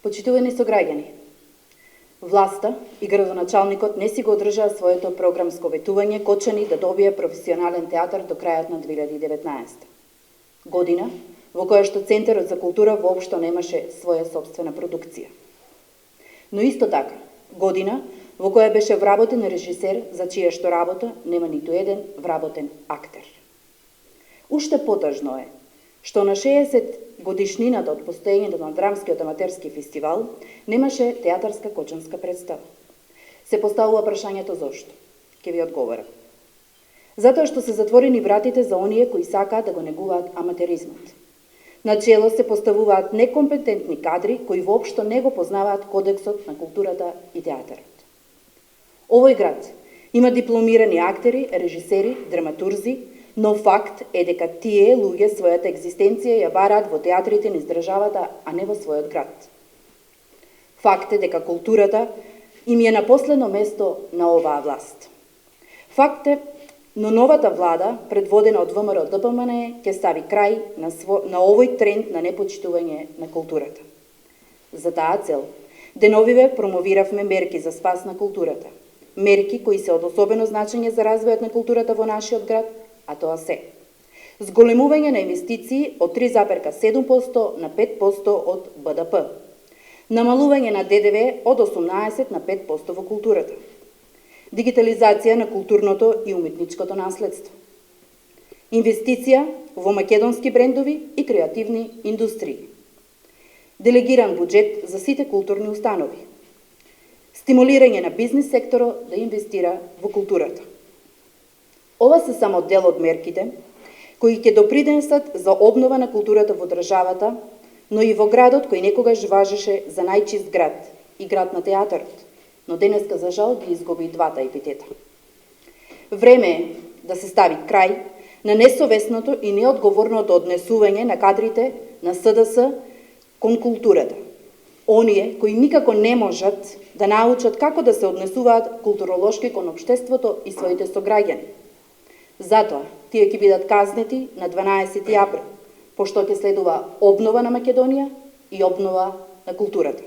Почитувани сограѓани, власта и градоначалникот не си го одржаа своето програмско ветување Кочани да добие професионален театар до крајот на 2019 година, во која што Центарот за култура воопшто немаше своја собствена продукција. Но исто така, година во која беше вработен режисер за чија што работа нема ниту еден вработен актер. Уште потажно е што на 60 годишнината од постоењето на Драмскиот аматерски фестивал немаше театарска кочанска представа. Се поставува прашањето зошто? Ќе ви одговорам. Затоа што се затворени вратите за оние кои сакаат да го негуваат аматеризмот. На чело се поставуваат некомпетентни кадри кои воопшто не го познаваат кодексот на културата и театарот. Овој град има дипломирани актери, режисери, драматурзи, но факт е дека тие луѓе својата екзистенција ја бараат во театрите низ државата, а не во својот град. Факт е дека културата им е на последно место на оваа власт. Факт е, но новата влада, предводена од ВМРО ДПМН, ќе стави крај на овој тренд на непочитување на културата. За таа цел, деновиве промовиравме мерки за спас на културата. Мерки кои се од особено значење за развојот на културата во нашиот град, а тоа се: зголемување на инвестиции од 3,7% на 5% од БДП, намалување на ДДВ од 18% на 5% во културата, дигитализација на културното и уметничкото наследство, инвестиција во македонски брендови и креативни индустрии, делегиран буџет за сите културни установи, стимулирање на бизнис секторот да инвестира во културата. Ова се само дел од мерките кои ќе допринесат за обнова на културата во државата, но и во градот кој некогаш важеше за најчист град и град на театарот, но денеска за жал ги изгуби двата епитета. Време е да се стави крај на несовесното и неодговорното однесување на кадрите на СДС кон културата. Оние кои никако не можат да научат како да се однесуваат културолошки кон општеството и своите сограѓани. Затоа, тие ќе бидат казнети на 12 април, пошто ќе следува обнова на Македонија и обнова на културата.